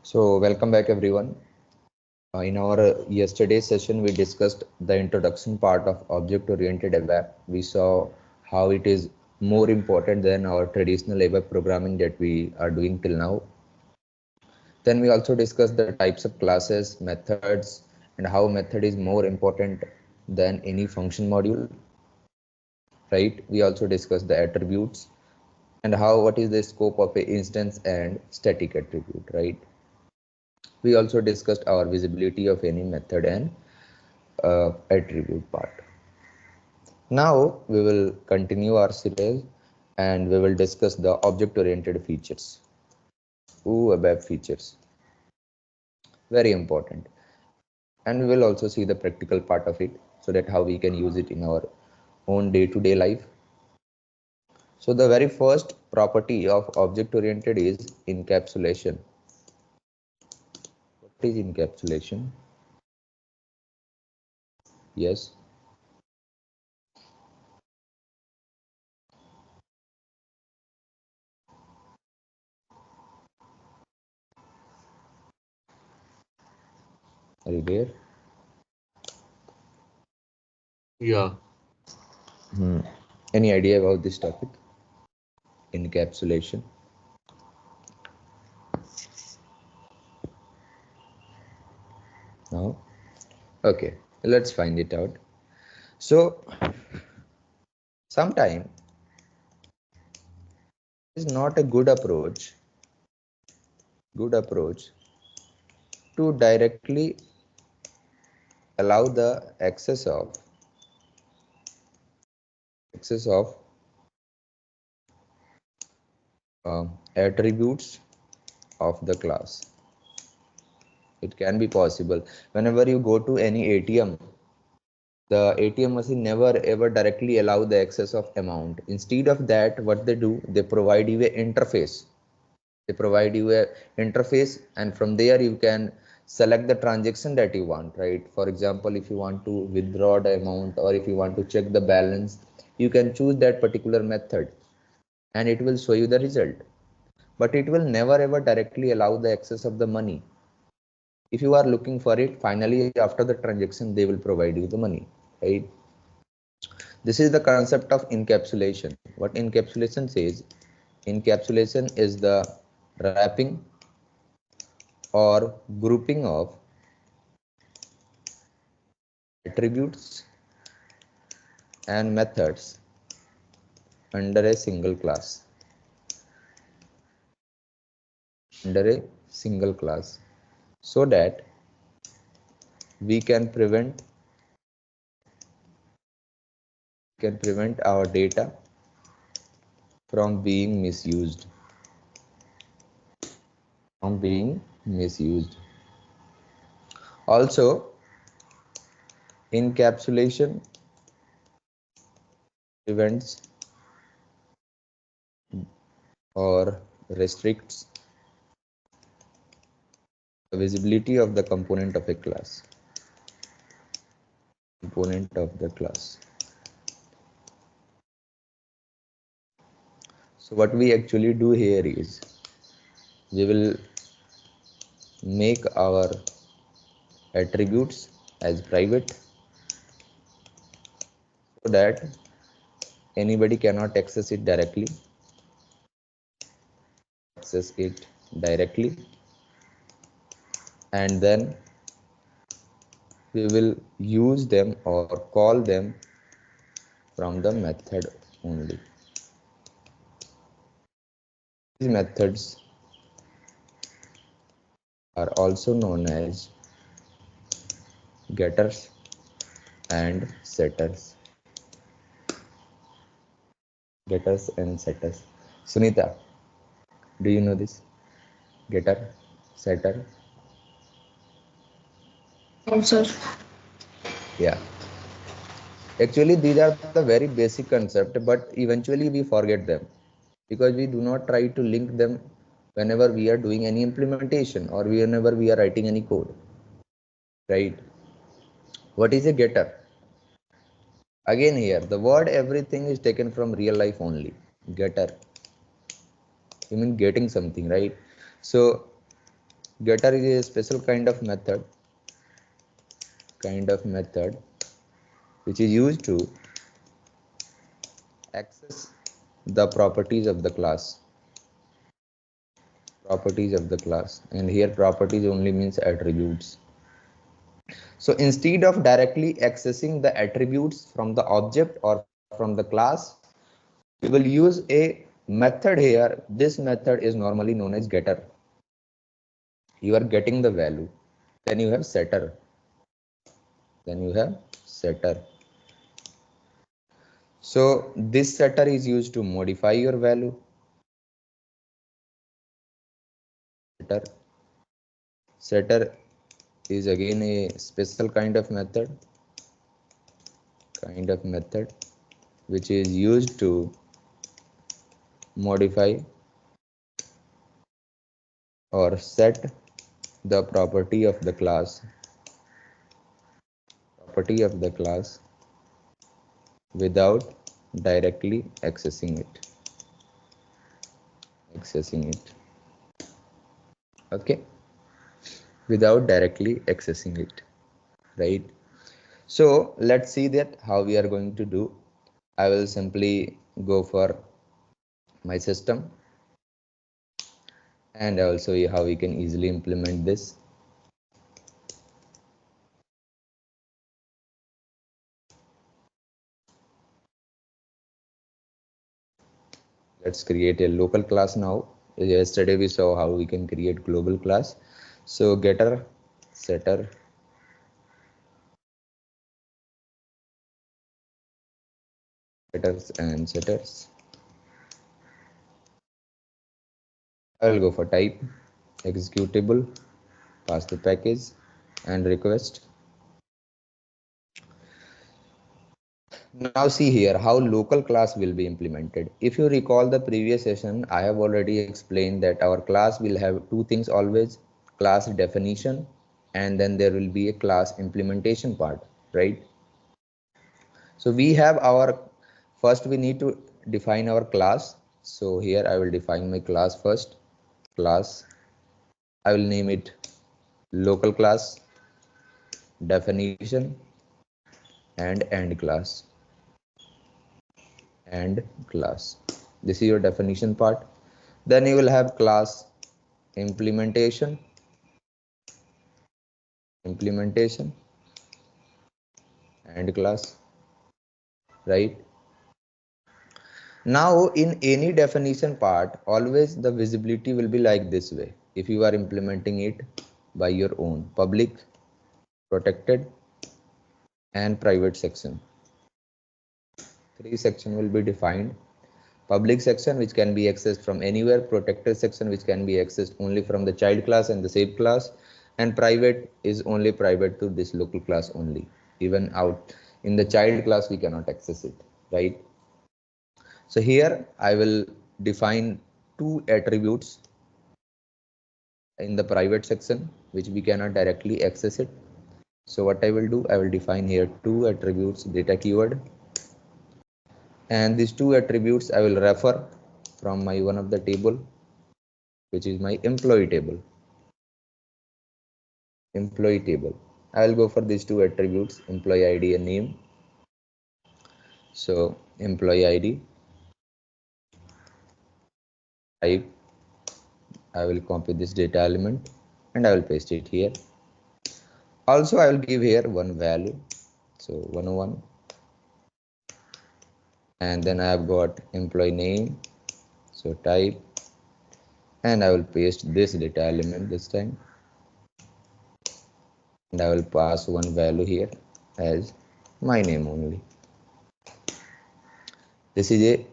So welcome back everyone. In our yesterday's session, we discussed the introduction part of object-oriented ABAP. We saw how it is more important than our traditional ABAP programming that we are doing till now. Then we also discussed the types of classes, methods, and how method is more important than any function module. Right? We also discussed the attributes and what is the scope of an instance and static attribute. Right? We also discussed our visibility of any method and attribute part. Now we will continue our series and we will discuss the object-oriented features. ABAP features. Very important. And we will also see the practical part of it so that how we can use it in our own day-to-day life. So the very first property of object-oriented is encapsulation. What is encapsulation? Yes. Are you there? Yeah. Any idea about this topic? Encapsulation. No? Okay, let's find it out. So sometimes it's not a good approach to directly allow the access of attributes of the class. It can be possible whenever you go to any ATM. The ATM machine never ever directly allow the access of amount. Instead of that, what they do, they provide you an interface. And from there you can select the transaction that you want, right? For example, if you want to withdraw the amount or if you want to check the balance, you can choose that particular method and it will show you the result. But it will never ever directly allow the access of the money. If you are looking for it, finally after the transaction they will provide you the money, right? This is the concept of encapsulation. What encapsulation says, encapsulation is the wrapping or grouping of attributes and methods under a single class. So that we can prevent our data from being misused. Also, encapsulation prevents or restricts the visibility of the component of a class. So what we actually do here is we will make our attributes as private so that anybody cannot access it directly, and then we will use them or call them from the method only. These methods are also known as getters and setters. Sunita, do you know this? Getter, setter? No, sir. Yeah. Actually, these are the very basic concept, but eventually we forget them because we do not try to link them whenever we are doing any implementation or whenever we are writing any code, right? What is a getter? Again here, the word everything is taken from real life only. Getter. You mean getting something, right? So Getter is a special kind of method which is used to access the properties of the class. And here properties only means attributes. So instead of directly accessing the attributes from the object or from the class, we will use a method here. This method is normally known as getter. You are getting the value. Then you have setter. So this setter is used to modify your value. Setter is again a special kind of method which is used to modify or set the property of the class without directly accessing it. Okay, without directly accessing it, right? So let's see that how we are going to do. I will simply go for my system and I will show you how we can easily implement this. Let's create a local class now. Yesterday we saw how we can create global class. So getter, setter, getters and setters. I will go for type, executable, pass the package and request. Now see here how local class will be implemented. If you recall the previous session, I have already explained that our class will have two things always: class definition and then there will be a class implementation part, right? So we have our, first we need to define our class. So here I will define my class first. Class, I will name it local class, definition and end class. This is your definition part. Then you will have class implementation and class, right? Now in any definition part, always the visibility will be like this way. If you are implementing it by your own: public, protected and private section. Three section will be defined: public section which can be accessed from anywhere, protected section which can be accessed only from the child class and the shape class, and private is only private to this local class only. Even out in the child class we cannot access it, right? So here I will define two attributes in the private section which we cannot directly access it. So what I will do, I will define here two attributes, data keyword, and these two attributes I will refer from my one of the table, which is my employee table. I will go for these two attributes, employee ID and name. So employee ID, type, I will copy this data element and I will paste it here. Also I will give here one value, so 101, and then I have got employee name, so type, and I will paste this data element this time, and I will pass one value here as my name only. This is a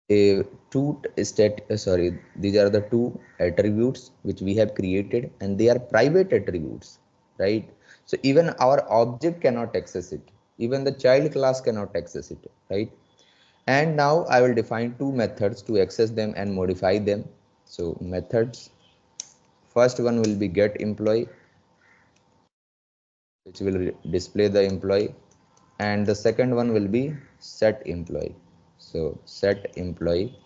these are the two attributes which we have created, and they are private attributes, right? So even our object cannot access it, even the child class cannot access it, right? And now I will define two methods to access them and modify them. So methods, first one will be get employee, which will display the employee, and the second one will be set employee. So set employee,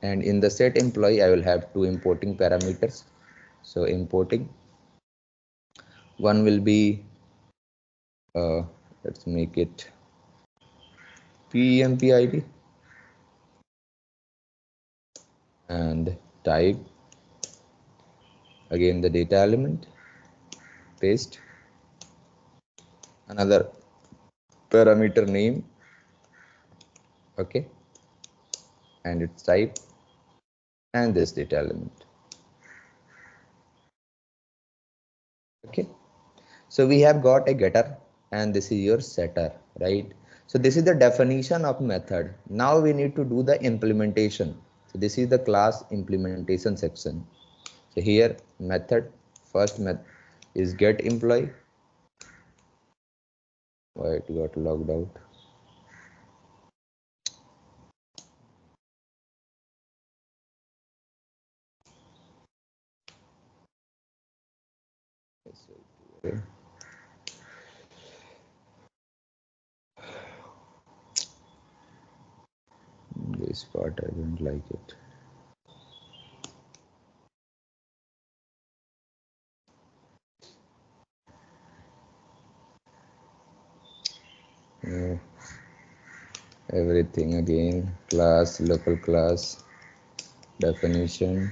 and in the set employee I will have two importing parameters. So importing one will be let's make it PEMP and type again the data element, paste another parameter name, okay, and its type and this data element, okay. So we have got a getter and this is your setter, right? So this is the definition of method. Now we need to do the implementation. So this is the class implementation section. So here method, first method is get employee. Why it got logged out? Okay. This part I don't like it. Yeah. Everything again, class, local class, definition,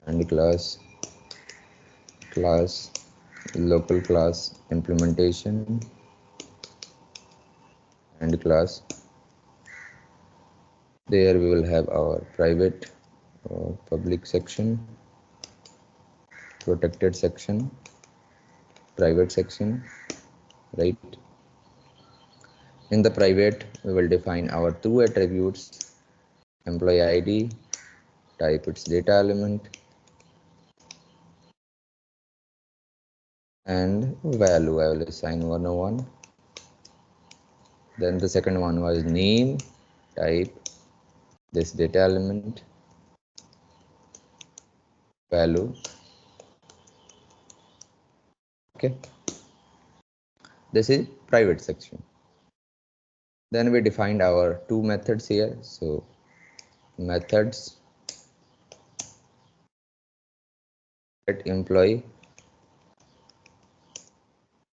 and class, local class, implementation, and class. There we will have our private or public section, protected section, private section, right? In the private, we will define our two attributes, employee ID, type its data element, and value I will assign 101. Then the second one was name, type this data element, value, okay. This is private section. Then we defined our two methods here. So methods get employee,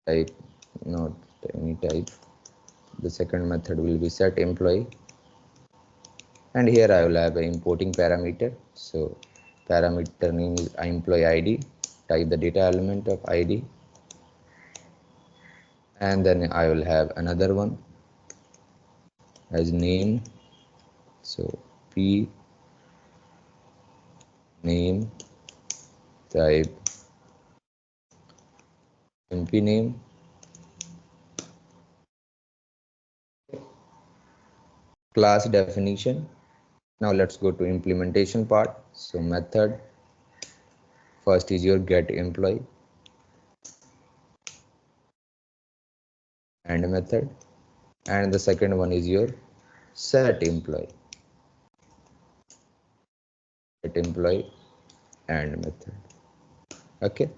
type not any type. The second method will be set employee, and here I will have an importing parameter. So parameter name is employee ID, type the data element of ID, and then I will have another one as name. So p name, type mp name, class definition. Now let's go to implementation part. So method first is your get employee and method, and the second one is your set employee and method, okay.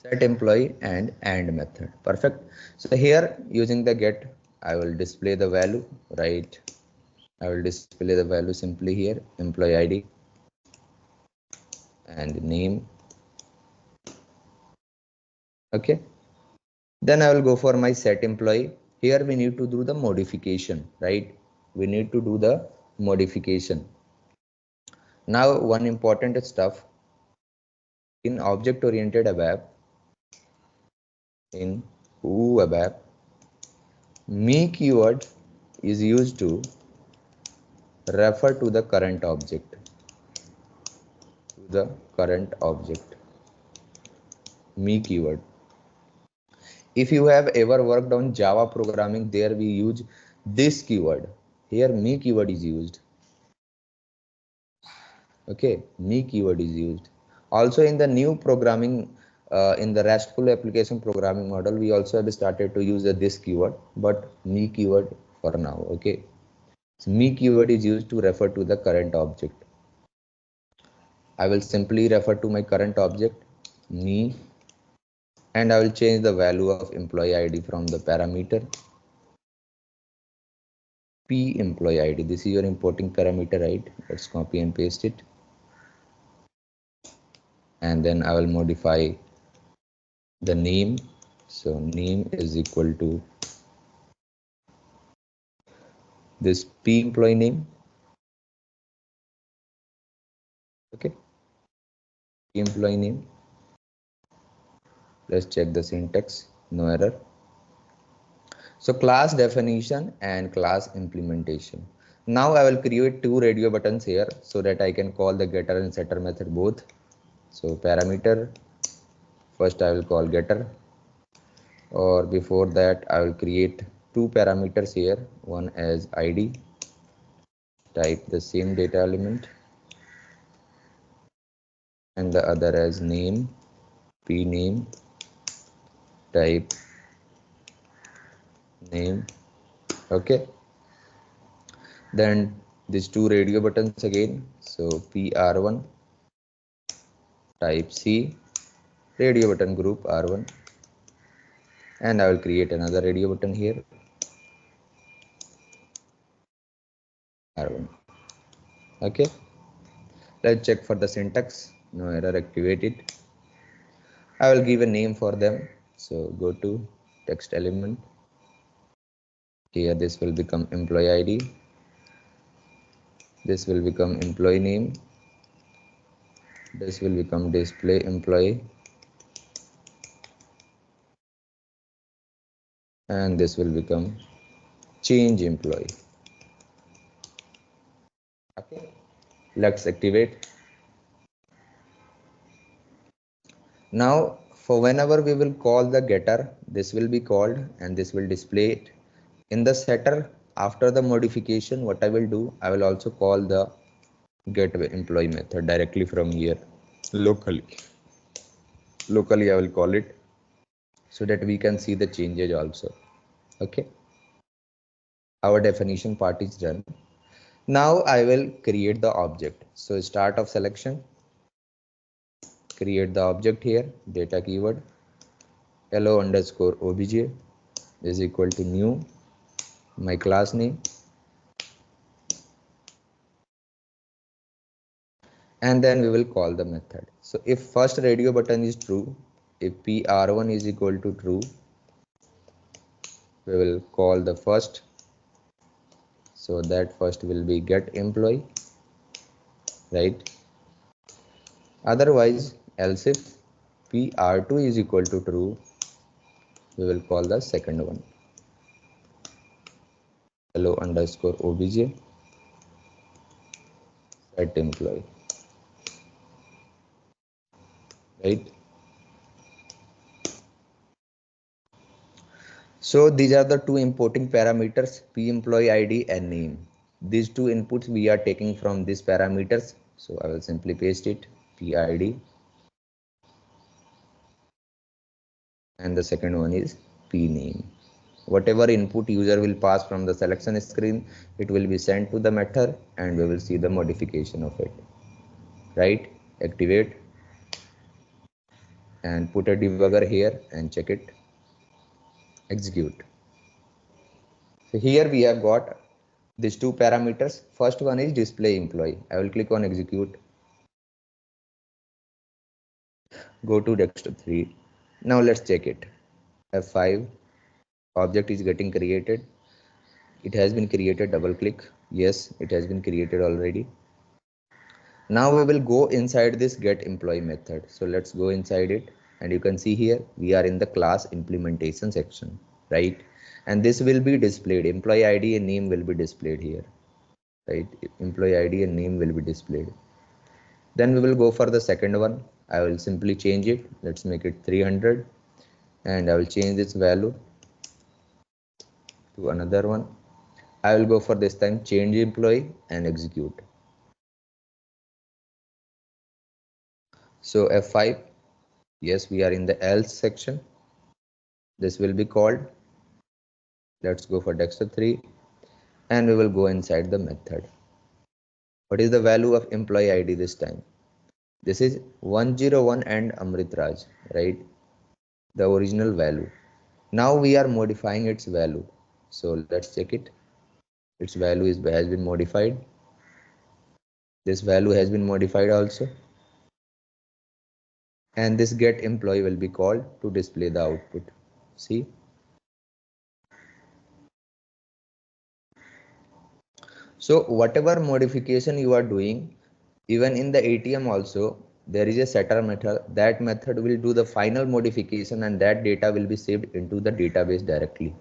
Set employee and method, perfect. So here using the get I will display the value, right? I will display the value simply here, employee ID and name, okay. Then I will go for my set employee. Here we need to do the modification, right? We need to do the modification. Now one important stuff in object oriented ABAP, in OOPS ABAP, me keyword is used to refer to the current object, me keyword. If you have ever worked on Java programming, there we use this keyword. Here me keyword is used, okay. Me keyword is used. Also in the new programming, in the RESTful application programming model, we also have started to use this keyword, but me keyword for now, okay. So me keyword is used to refer to the current object. I will simply refer to my current object, me, and I will change the value of employee ID from the parameter P employee ID. This is your importing parameter, right? Let's copy and paste it. And then I will modify the name. So name is equal to this P employee name. Okay. P employee name. Let's check the syntax. No error. So class definition and class implementation. Now I will create two radio buttons here so that I can call the getter and setter method both. So parameter, first I will call getter, or before that I will create two parameters here, one as ID, type the same data element, and the other as name, p name, type name. Okay, then these two radio buttons again, so pr1, type c, radio button group r1, and I will create another radio button here, r1. Okay, let's check for the syntax. No error, activate it. I will give a name for them, so go to text element. Here this will become employee ID, this will become employee name, this will become display employee, and this will become change employee. Okay, let's activate. Now for whenever we will call the getter, this will be called and this will display it. In the setter, after the modification, what I will do, I will also call the get employee method directly from here locally. I will call it so that we can see the changes also. Okay, our definition part is done. Now I will create the object. So start of selection, create the object here, data keyword, hello underscore obj is equal to new, my class name, and then we will call the method. So if first radio button is true, if pr1 is equal to true, we will call the first, so that first will be get employee, right? Otherwise, else if pr2 is equal to true, we will call the second one, hello underscore obj set employee, right? So these are the two importing parameters, p employee id and name. These two inputs we are taking from these parameters, so I will simply paste it, pid, and the second one is p name. Whatever input user will pass from the selection screen, it will be sent to the method and we will see the modification of it, right? Activate and put a debugger here and check it, execute. So here we have got these two parameters. First one is display employee. I will click on execute, go to desktop 3. Now let's check it. F5, object is getting created. It has been created, double click. Yes, it has been created already. Now we will go inside this get employee method. So let's go inside it, and you can see here we are in the class implementation section, right? And this will be displayed, employee ID and name will be displayed here, right? Employee ID and name will be displayed. Then we will go for the second one. I will simply change it. Let's make it 300, and I will change this value to another one. I will go for this time change employee and execute. So F5, yes, we are in the else section. This will be called. Let's go for desktop 3, and we will go inside the method. What is the value of employee ID this time? This is 101 and Amrit Raj, right? The original value. Now we are modifying its value. So let's check it. its value has been modified. This value has been modified also, and this get employee will be called to display the output. See, so whatever modification you are doing, even in the ATM also, there is a setter method. That method will do the final modification, and that data will be saved into the database directly.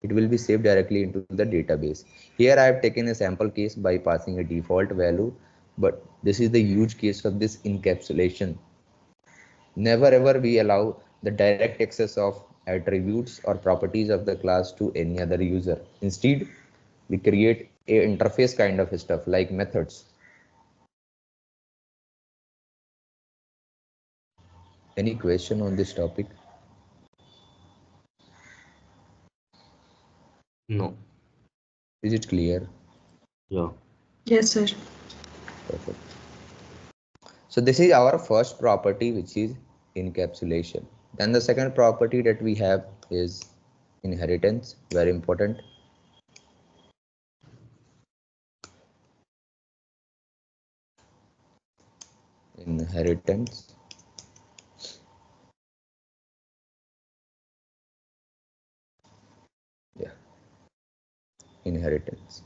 It will be saved directly into the database. Here I have taken a sample case by passing a default value, but this is the huge case of this encapsulation. Never ever we allow the direct access of attributes or properties of the class to any other user. Instead, we create a interface kind of stuff like methods. Any question on this topic? No. Is it clear? Yeah. Yes, sir. Perfect. So this is our first property, which is encapsulation. Then the second property that we have is inheritance, very important. Inheritance. Yeah, inheritance.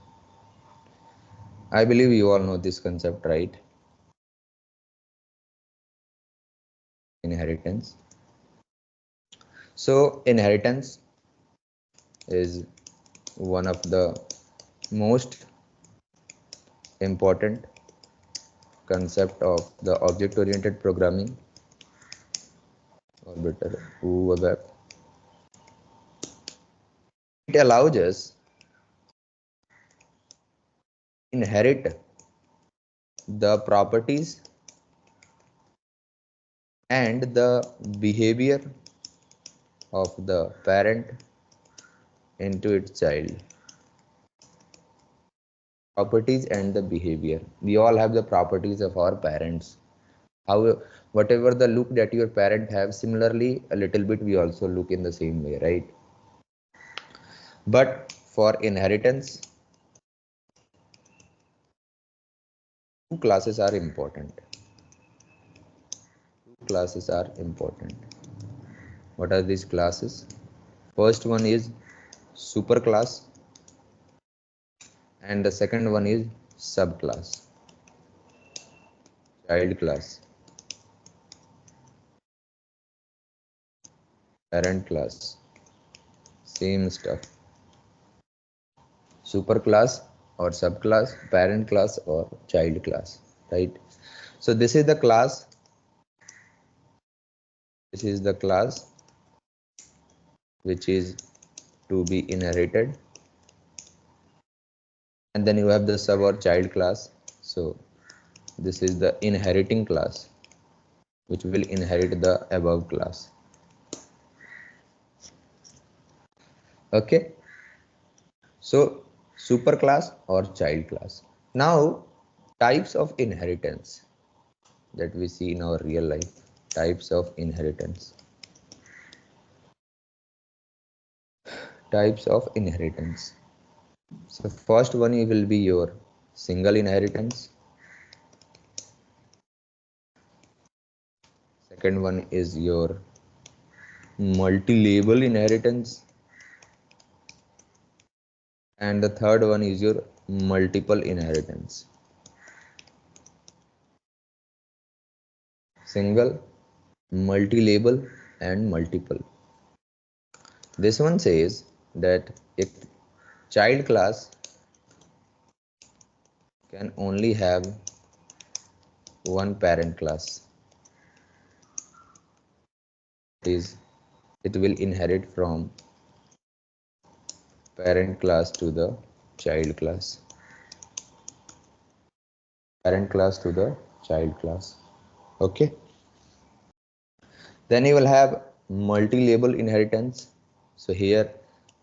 I believe you all know this concept, right? Inheritance. So inheritance is one of the most important concept of the object-oriented programming, or better, OOPAB. It allows us inherit the properties and the behavior of the parent into its child. Properties and the behavior. We all have the properties of our parents. How, whatever the look that your parent have, similarly, a little bit we also look in the same way, right? But for inheritance, two classes are important. Two classes are important. What are these classes? First one is superclass, and the second one is subclass, child class, parent class, same stuff. Superclass or subclass, parent class or child class, right? So this is the class. This is the class which is to be inherited, and then you have the sub or child class. So this is the inheriting class which will inherit the above class. Okay, so superclass or child class. Now types of inheritance that we see in our real life. Types of inheritance. Types of inheritance. So first one will be your single inheritance. Second one is your multi-label inheritance. And the third one is your multiple inheritance. Single, multi-label and multiple. This one says that a child class can only have one parent class. Is it will inherit from parent class to the child class. Parent class to the child class. Okay. Then you will have multi-label inheritance. So here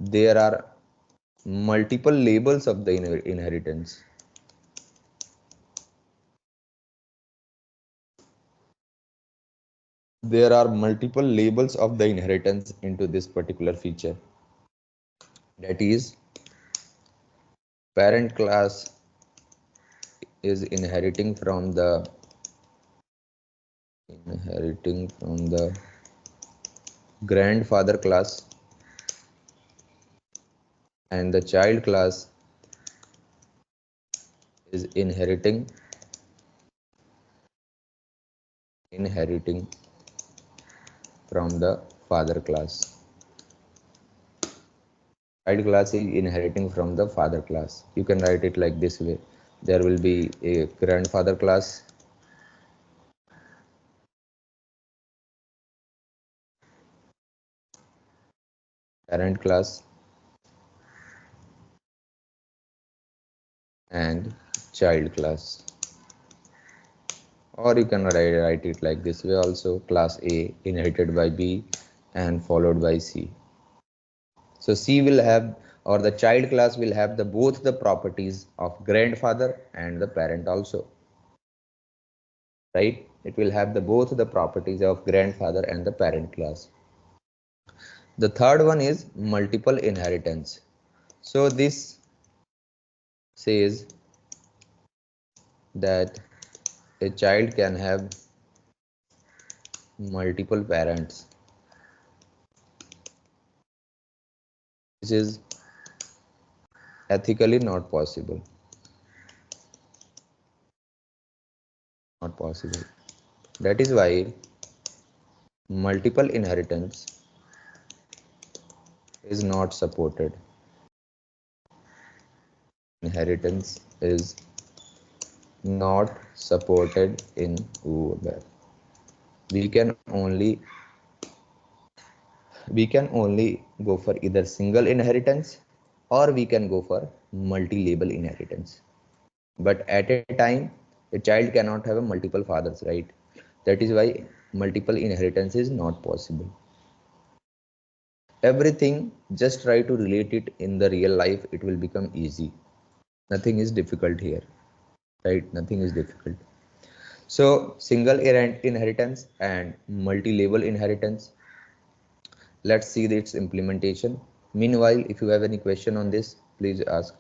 there are multiple labels of the inheritance. There are multiple labels of the inheritance into this particular feature. That is, Parent class is inheriting from the grandfather class, and the child class is inheriting from the father class. Child class is inheriting from the father class. You can write it like this way. There will be a grandfather class, parent class, and child class. Or you can write it like this way also, class A inherited by B and followed by C. So C will have, or the child class will have the both the properties of grandfather and the parent also, right? It will have the both the properties of grandfather and the parent class. The third one is multiple inheritance. So this says that a child can have multiple parents. This is ethically not possible. Not possible. That is why multiple inheritance is not supported. Inheritance is not supported in OOPAB. We can only go for either single inheritance, or we can go for multi-label inheritance. But at a time, a child cannot have a multiple fathers, right? That is why multiple inheritance is not possible. Everything, just try to relate it in the real life, it will become easy. Nothing is difficult here, right? Nothing is difficult. So single inheritance and multi-label inheritance, let's see its implementation. Meanwhile, if you have any question on this, please ask.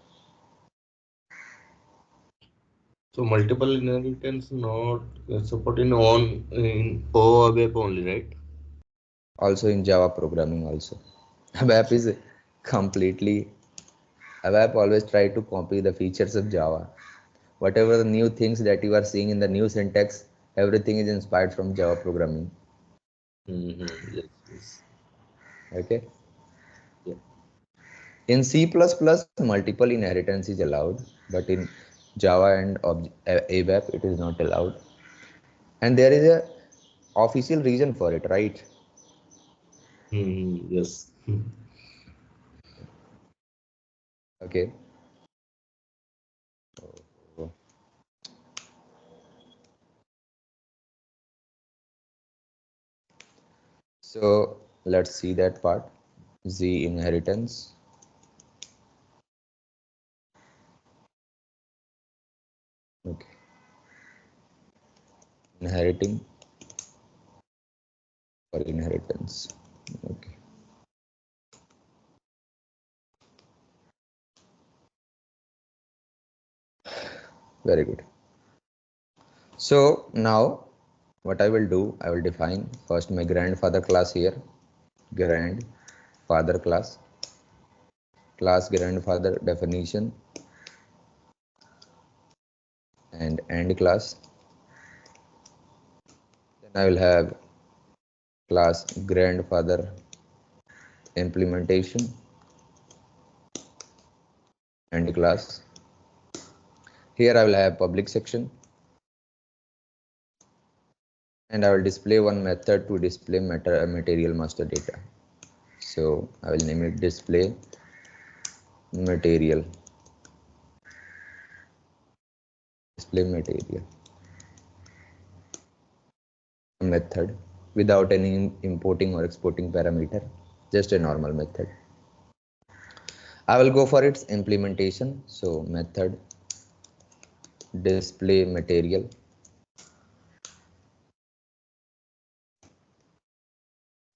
So multiple inheritance not supported on in OOPAB only, right? Also in Java programming also. ABAP is completely, ABAP always try to copy the features of Java. Whatever the new things that you are seeing in the new syntax, everything is inspired from Java programming. Yes, yes. Okay. Yeah. In C++, multiple inheritance is allowed, but in Java and ABAP, it is not allowed. And there is a official reason for it, right? Yes. Okay. So let's see that part. Z inheritance. Okay. Inheriting or inheritance. Okay. Very good. So now what I will do, I will define first my grandfather class here. Grandfather class. Class grandfather definition and end class. Then I will have class grandfather implementation and class. Here I will have public section, and I will display one method to display material master data. So I will name it display material. Display material method without any importing or exporting parameter, just a normal method. I will go for its implementation. So method display material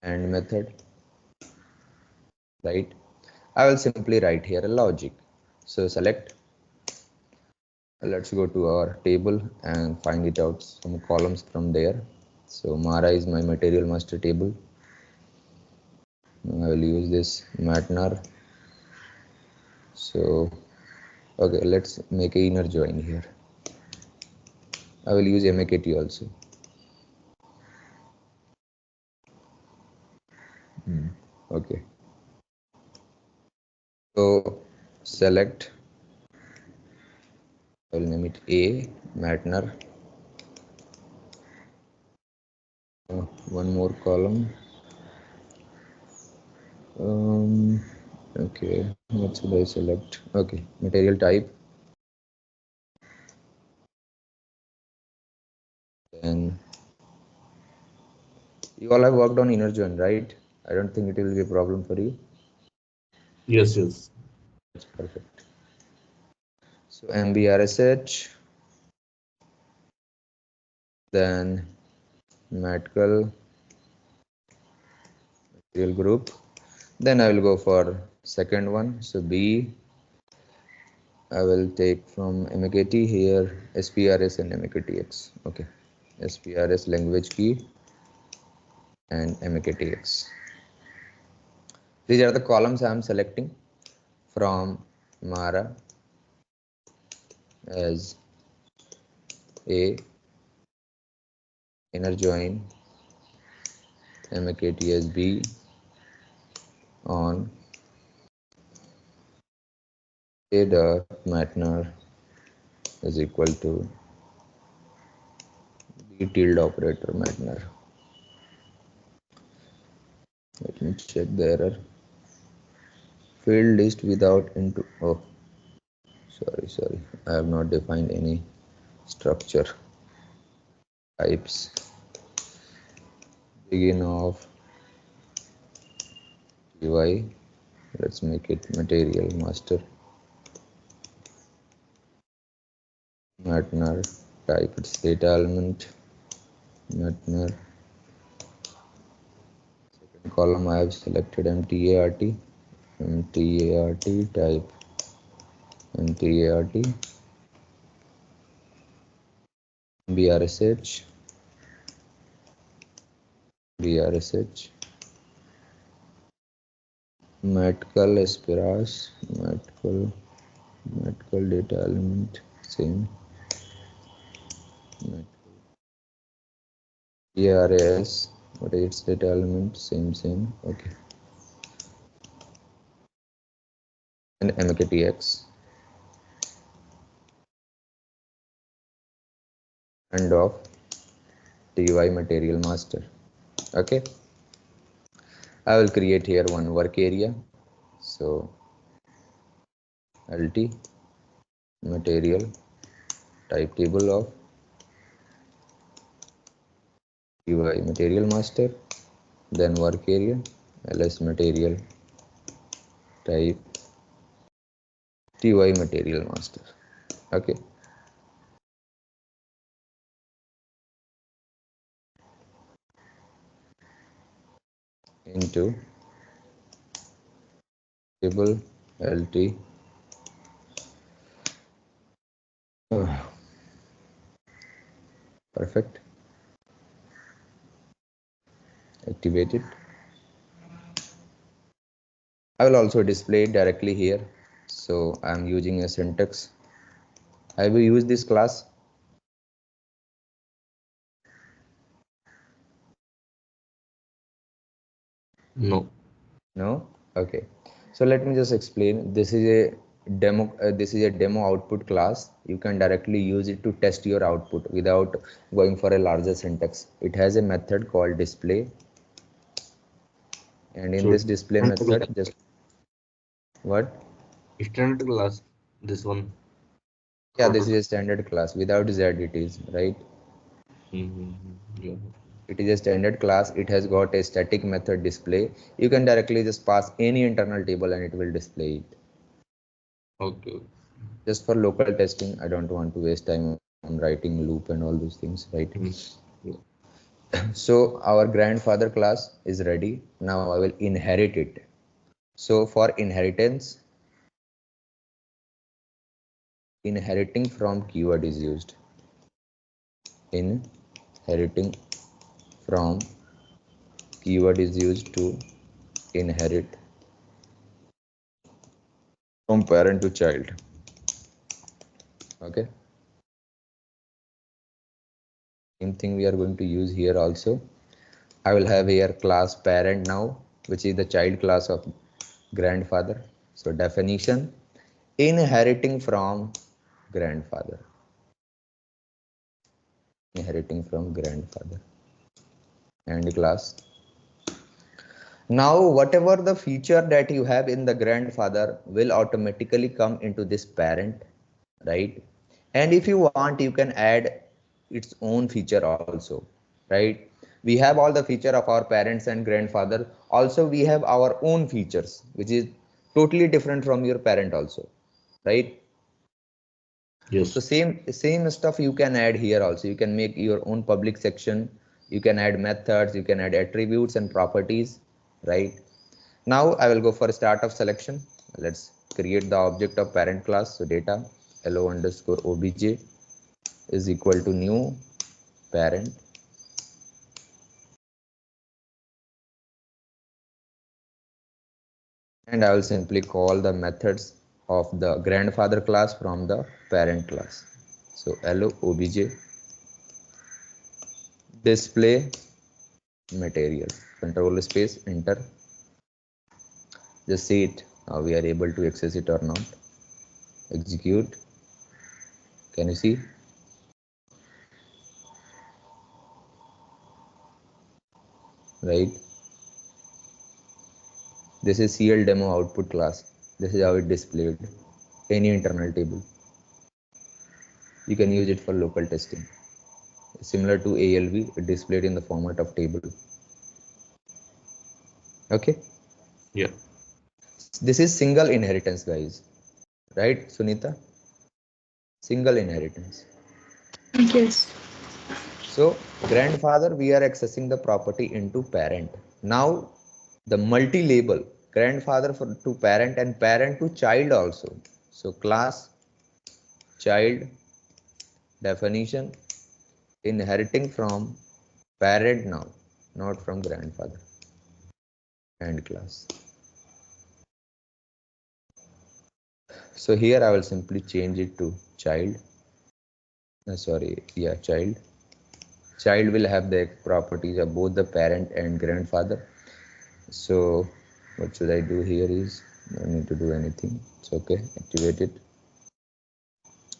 and method, right? I will simply write here a logic. So select Let's go to our table and find it out some columns from there. So Mara is my material master table. I will use this Matnar. So okay, let's make a inner join here. I will use MAKT also. Okay. So select, I will name it A Matnar. One more column. Okay, what should I select? Okay, material type. Then you all have worked on inner join, right? I don't think it will be a problem for you. Yes, yes. That's perfect. So MBRSH, then Matcal material group. Then I will go for second one. So B, I will take from MAKT here SPRS and MAKTX. Okay, SPRS language key and MAKTX. These are the columns I am selecting from Mara as A, inner join, MAKT as B, on A dot Matnar is equal to B tilde operator Matnar. Let me check the error. Field list without into, oh, sorry, I have not defined any structure types. Begin of GY, let's make it material master Matnar, type its data element Matnar. Second column I have selected MTART type MTART BRSH Matcal Esperas Matcal data element same ERAS, what is its data element, same, okay, and MKTX and of TY material master. Okay, I will create here one work area. So LT material type table of TY material master, then work area ls material type TY material master. Okay, into table LT perfect, activate it. I will also display it directly here. So I am using a syntax. I will use this class. No. No? Okay. So let me just explain. This is a demo. This is a demo output class. You can directly use it to test your output without going for a larger syntax. It has a method called display, and in So this display method, just what? standard class, this one. Yeah, this is Prototype. a standard class. Without Z, it is right. Yeah. It is a standard class. It has got a static method display. You can directly just pass any internal table and it will display it. Okay. Just for local testing, I don't want to waste time on writing loop and all those things, right? Yeah. So our grandfather class is ready. Now I will inherit it. So for inheritance inheriting from keyword is used. Inheriting from keyword is used to inherit from parent to child. Okay. Same thing we are going to use here also. I will have here class parent now, which is the child class of grandfather. So definition, inheriting from grandfather. Inheriting from grandfather. And class. Now whatever the feature that you have in the grandfather will automatically come into this parent, right? And if you want, you can add its own feature also, right? We have all the feature of our parents and grandfather. Also we have our own features which is totally different from your parent also, right? So Yes. same stuff you can add here also. You can make your own public section, you can add methods, you can add attributes and properties, right? Now I will go for start of selection. Let's create the object of parent class. So data hello underscore obj is equal to new parent, and I will simply call the methods of the grandfather class from the parent class. So hello obj display material, control space enter. Just see it how we are able to access it or not. Execute. Can you see? Right. This is CL demo output class. This is how it displayed. Any internal table. You can use it for local testing. Similar to ALV, displayed in the format of table. Okay. Yeah. This is single inheritance, guys. Right, Sunita? Single inheritance. Yes. So grandfather, we are accessing the property into parent. Now the multi-label grandfather to parent and parent to child also. So class child definition inheriting from parent now, not from grandfather, and class. So here I will simply change it to child. Child. Child will have the properties of both the parent and grandfather. So what should I do here is, no need to do anything. It's okay. Activate it.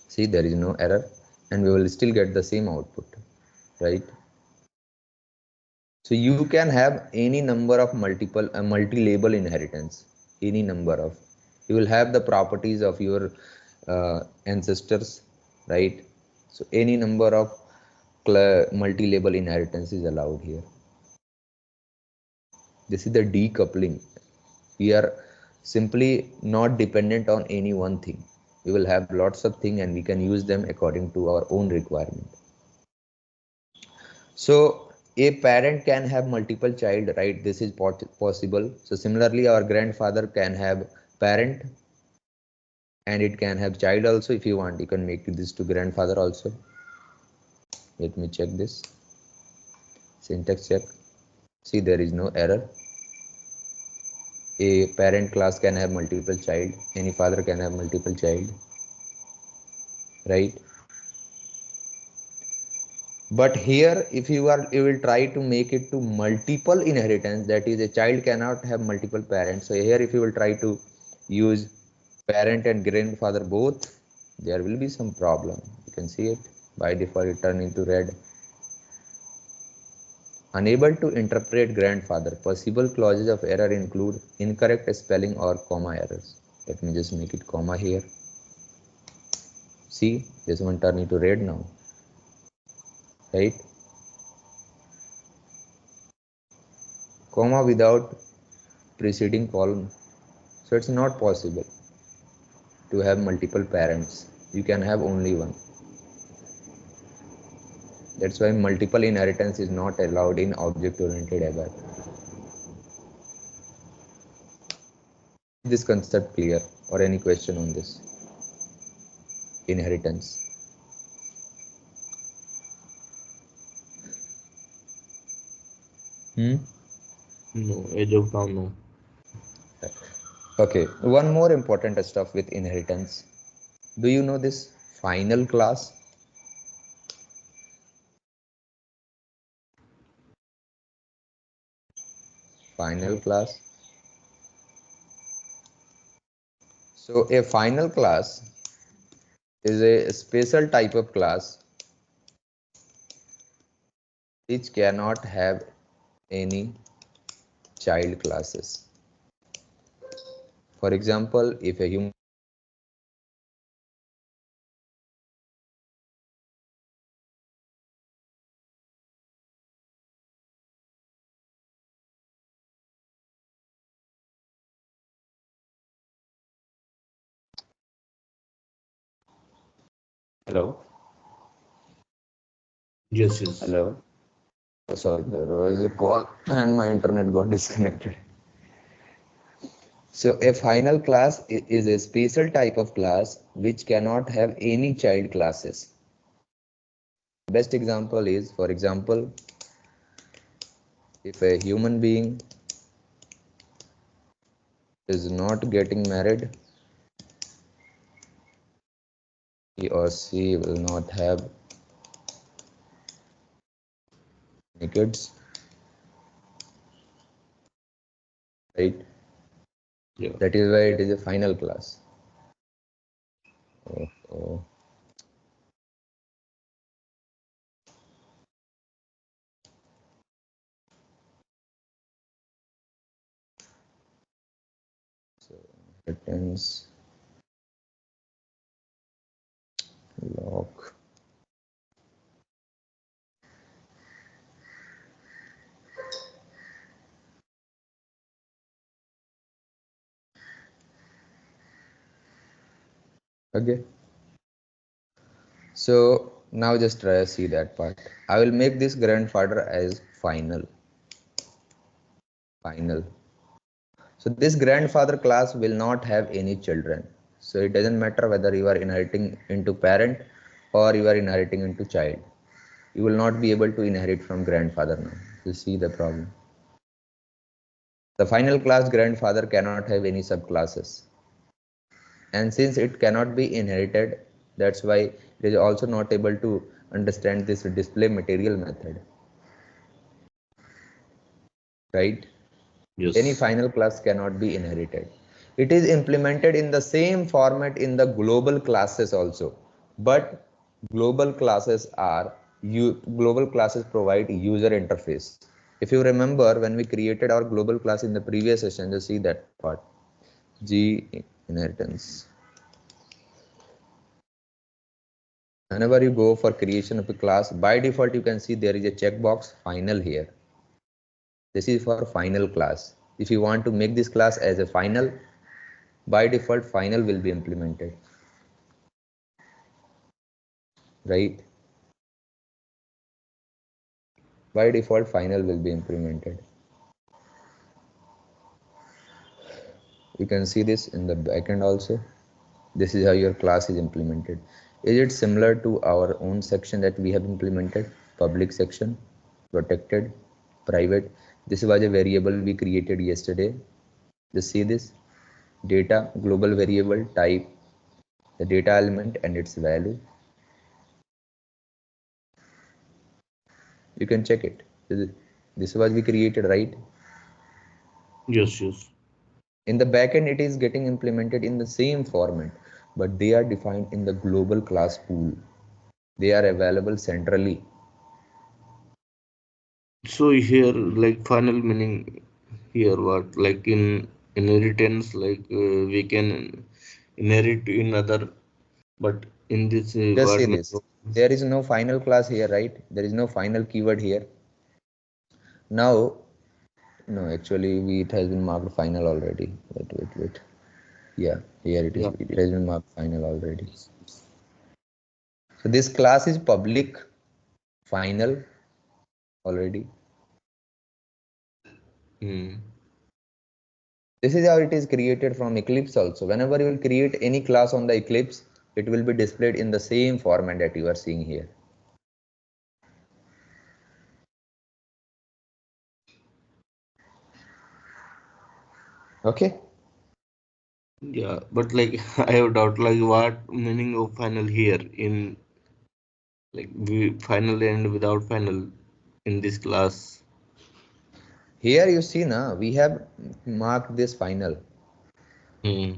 See, there is no error and we will still get the same output, right? So you can have any number of multi-label inheritance, any number of. You will have the properties of your ancestors, right? So any number of multi-label inheritance is allowed here. This is the decoupling. We are simply not dependent on any one thing. We will have lots of things and we can use them according to our own requirement. So a parent can have multiple child, right? This is possible. So similarly, our grandfather can have parent and it can have child also. If you want, you can make this to grandfather also. Let me check this. Syntax check. See, there is no error. A parent class can have multiple child. Any father can have multiple child, right? But here, if you will try to make it to multiple inheritance, that is a child cannot have multiple parents. So here if you will try to use parent and grandfather both, there will be some problem. You can see it. By default it turn into red. Unable to interpret grandfather. Possible clauses of error include incorrect spelling or comma errors. Let me just make it comma here. See, this one turn into red now, right? Comma without preceding column. So it's not possible to have multiple parents. You can have only one. That's why multiple inheritance is not allowed in object-oriented ABAP. Is this concept clear or any question on this? inheritance? No, as of now, no. Okay, one more important stuff with inheritance. Do you know this final class? Final No. class. So a final class is a special type of class which cannot have any child classes. For example, if a human hello Yes, yes. hello sorry, there was a call and my internet got disconnected. So a final class is a special type of class which cannot have any child classes. Best example is, for example, if a human being is not getting married, he or she will not have any kids, right? Yeah. That is why it is a final class. Oh. So inheritance lock. Okay. So now just try to see that part. I will make this grandfather as final. Final. So this grandfather class will not have any children. So it doesn't matter whether you are inheriting into parent or you are inheriting into child. You will not be able to inherit from grandfather now. You see the problem. The final class grandfather cannot have any subclasses. And since it cannot be inherited, that's why it is also not able to understand this display material method. Right? Any Yes. final class cannot be inherited. It is implemented in the same format in the global classes also, but global classes provide user interface. If you remember, when we created our global class in the previous session, just see that part. G inheritance. Whenever you go for creation of a class, by default you can see there is a checkbox final here. This is for final class. If you want to make this class as a final, by default final will be implemented, right? By default final will be implemented. You can see this in the backend also. This is how your class is implemented. Is it similar to our own section that we have implemented? Public section, protected, private. This was a variable we created yesterday. Just see this: data, global variable, type, the data element and its value. You can check it. This was we created, right? Yes, yes. In the backend, it is getting implemented in the same format, but they are defined in the global class pool. They are available centrally. So here, like final meaning here, what like in inheritance, like we can inherit in other, but in this Just what say means? this. There is no final class here, right? There is no final keyword here. Now, no, actually, it has been marked final already. Wait. Yeah, here it is. Yeah. It has been marked final already. So this class is public final already. Hmm. This is how it is created from Eclipse also. Whenever you will create any class on the Eclipse, it will be displayed in the same format that you are seeing here. Okay. Yeah, but like I have doubt like what meaning of final here in like we final and without final in this class. Here you see now we have marked this final. Hmm.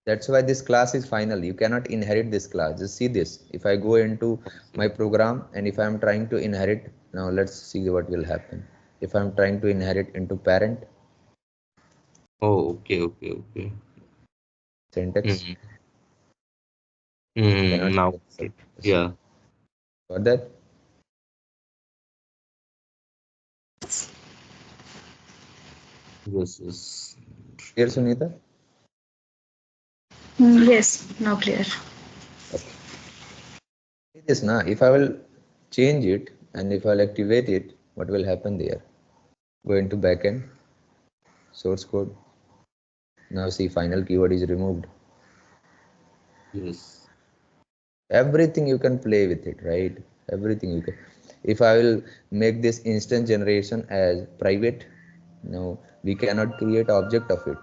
That's why this class is final. You cannot inherit this class. Just see this. If I go into my Okay. program and if I am trying to inherit, now let's see what will happen. If I am trying to inherit into parent Oh, okay, okay, okay. syntax, Hmm. Hmm. cannot Now, see okay. this. Yeah. Got that? Yes, yes. Here, Sunita? Yes, now clear. Okay. See this now. If I will change it and if I'll activate it, what will happen there? Go into backend, source code. Now see final keyword is removed. Yes. Everything you can play with it, right? Everything you can. If I will make this instant generation as private, no, we cannot create object of it.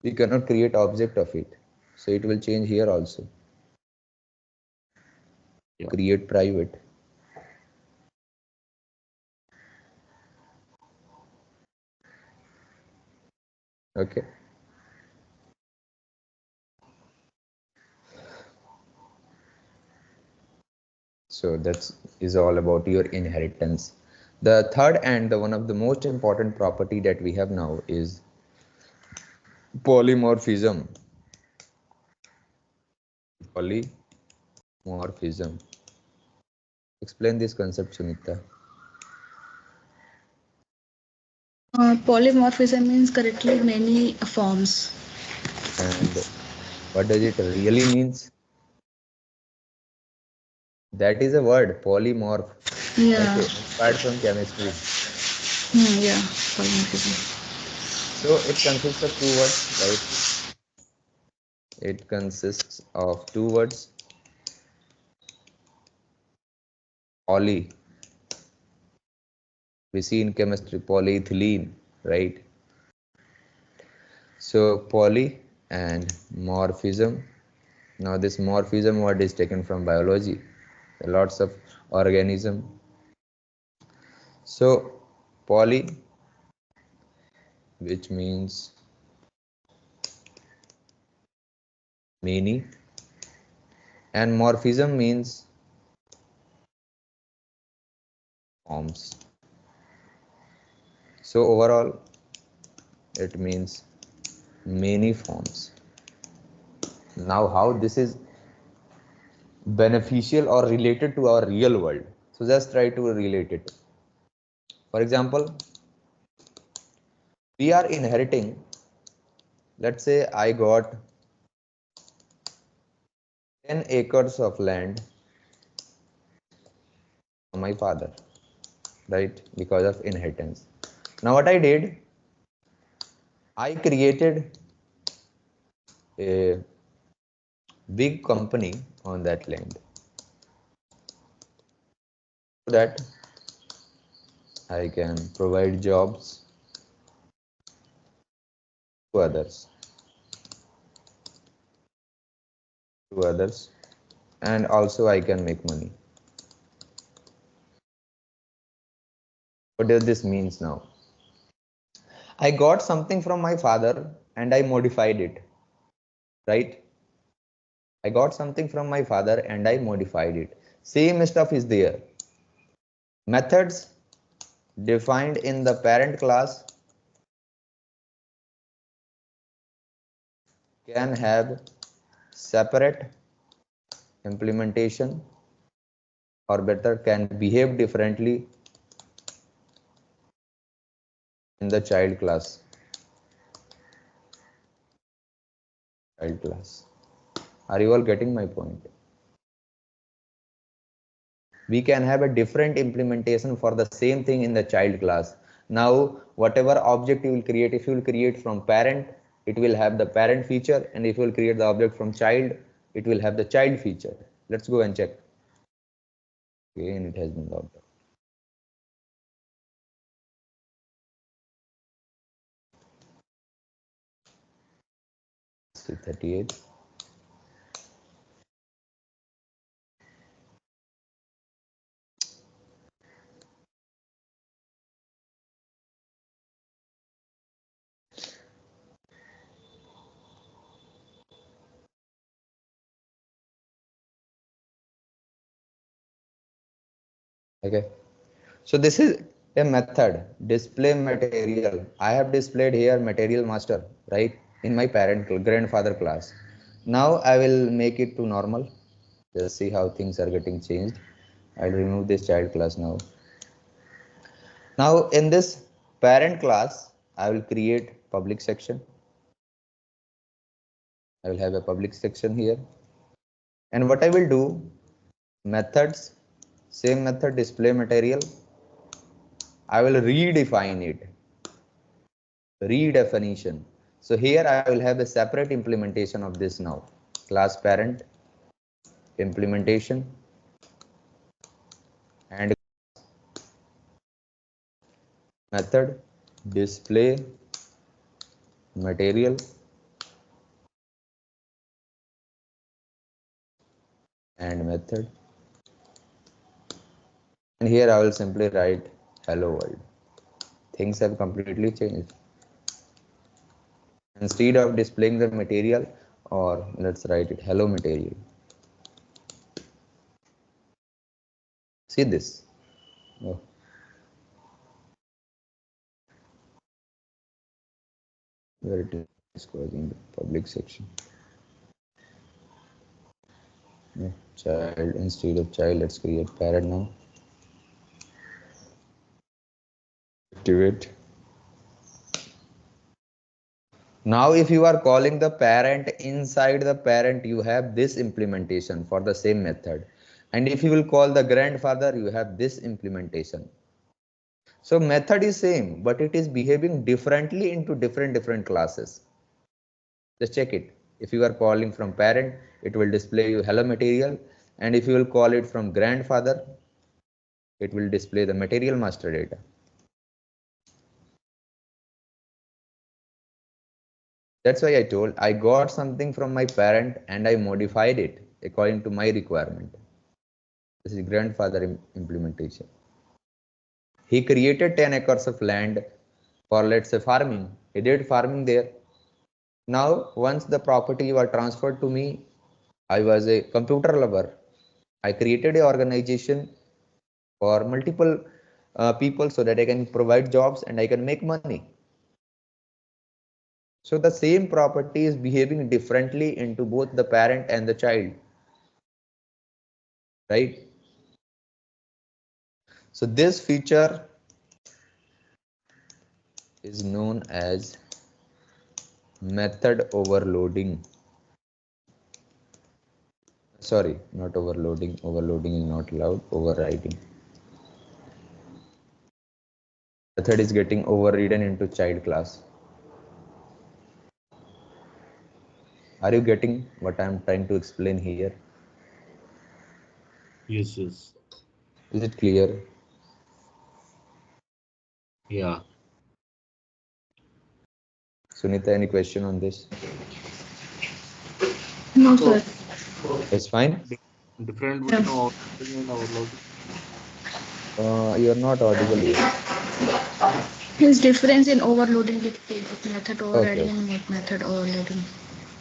We cannot create object of it. So it will change here also. Yeah. Create private. Okay. So that's is all about your inheritance. The third and the one of the most important property that we have now is polymorphism. Polymorphism. Explain this concept, Sunita. Polymorphism means correctly many forms. And what does it really means? That is a word, polymorph. Yeah. Okay, inspired from chemistry. Yeah, polymorphism. So it consists of two words, right? It consists of two words, poly. We see in chemistry polyethylene, right? So poly and morphism. Now this morphism word is taken from biology. Lots of organism. So poly, which means many, and morphism means forms. So overall, it means many forms. Now, how this is beneficial or related to our real world? So just try to relate it. For example, we are inheriting. Let's say I got 10 acres of land from my father, right? Because of inheritance. Now, what I did, I created a big company on that land so that I can provide jobs to others, and also I can make money. What does this means now? I got something from my father and I modified it, right? I got something from my father and I modified it. Same stuff is there. Methods defined in the parent class can have separate implementation, or better can behave differently in the child class. Are you all getting my point? We can have a different implementation for the same thing in the child class. Now whatever object you will create, if you will create from parent, it will have the parent feature, and if you will create the object from child, it will have the child feature. Let's go and check. Okay, and it has been logged. See 38. Okay, so this is a method display material. I have displayed here material master, right, in my parent grandfather class. Now I will make it to normal. Just see how things are getting changed. I'll remove this child class now. Now in this parent class, I will create public section. I will have a public section here. And what I will do, methods, same method display material. I will redefine it. Redefinition. So here I will have a separate implementation of this now. Class parent, implementation, and method display material, and method. And here I will simply write hello world. Things have completely changed. Instead of displaying the material, or let's write it hello material. See this. Oh. Where it is causing the public section. Yeah, child, instead of child, let's create parent now. Activate. Now if you are calling the parent, inside the parent you have this implementation for the same method, and if you will call the grandfather, you have this implementation. So method is same, but it is behaving differently into different classes. Just check it. If you are calling from parent, it will display you hello material, and if you will call it from grandfather, it will display the material master data. That's why I told I got something from my parent and I modified it according to my requirement. This is grandfather implementation. He created 10 acres of land for, let's say, farming. He did farming there. Now, once the property was transferred to me, I was a computer lover. I created an organization for multiple people so that I can provide jobs and I can make money. So the same property is behaving differently into both the parent and the child, right? So this feature is known as method overloading. Sorry, not overloading. Overloading is not allowed. Overriding. Method is getting overridden into child class. Are you getting what I am trying to explain here? Yes, yes. Is it clear? Yeah. Sunita, any question on this? No, So sir. It's fine. different Yeah. between overloading and overloading. You are not audible here. His difference in overloading between method Okay, overriding and method overloading.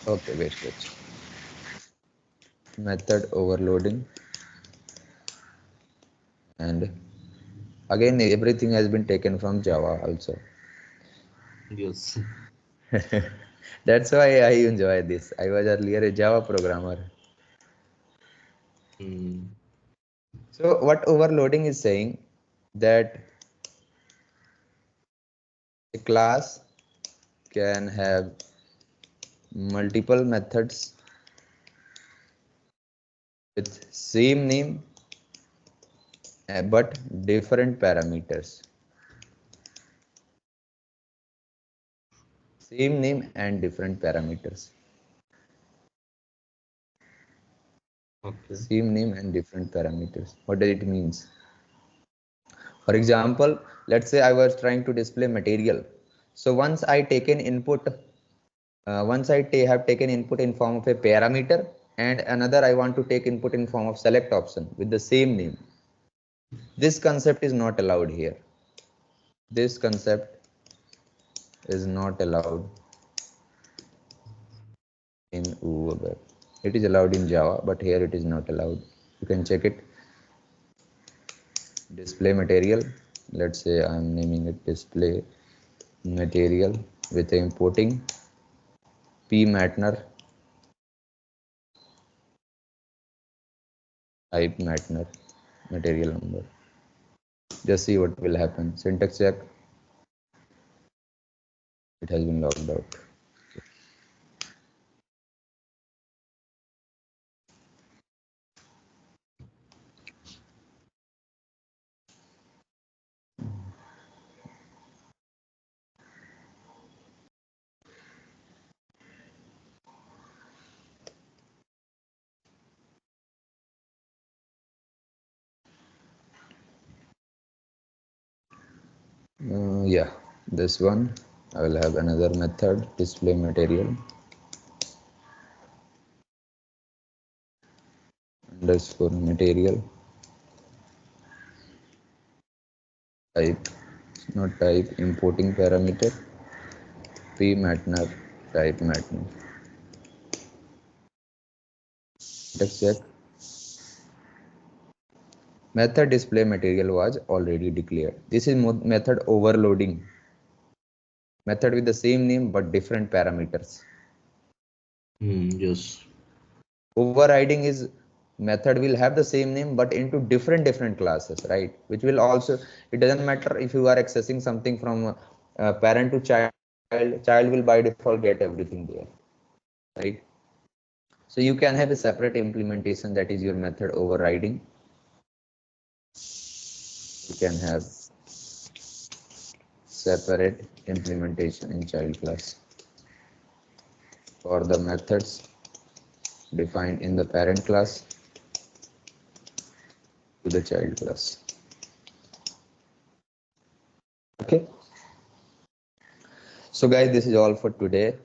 okay, wait. Method overloading, and again everything has been taken from Java also. Yes. That's why I enjoy this. I was earlier a Java programmer. Mm. So what overloading is saying that a class can have multiple methods with same name but different parameters. Same name and different parameters. Okay. Same name and different parameters. What does it means? For example, let's say I was trying to display material. So once I taken input, have taken input in form of a parameter, and another I want to take input in form of select option with the same name. This concept is not allowed here. This concept is not allowed in OOPS. It is allowed in Java, but here it is not allowed. You can check it. Display material. Let's say I'm naming it display material with importing p matner type matner material number. Just see what will happen. Syntax check. It has been logged out. Yeah, this one I will have another method display material underscore material type, not type, importing parameter p matner type matner. Syntax check. Method display material was already declared. This is method overloading. Method with the same name but different parameters. Yes. Overriding is method will have the same name but into different classes, right? Which will also, it doesn't matter if you are accessing something from parent to child will by default get everything there, right? So you can have a separate implementation, that is your method overriding. You can have separate implementation in child class for the methods defined in the parent class to the child class. Okay. So guys, this is all for today.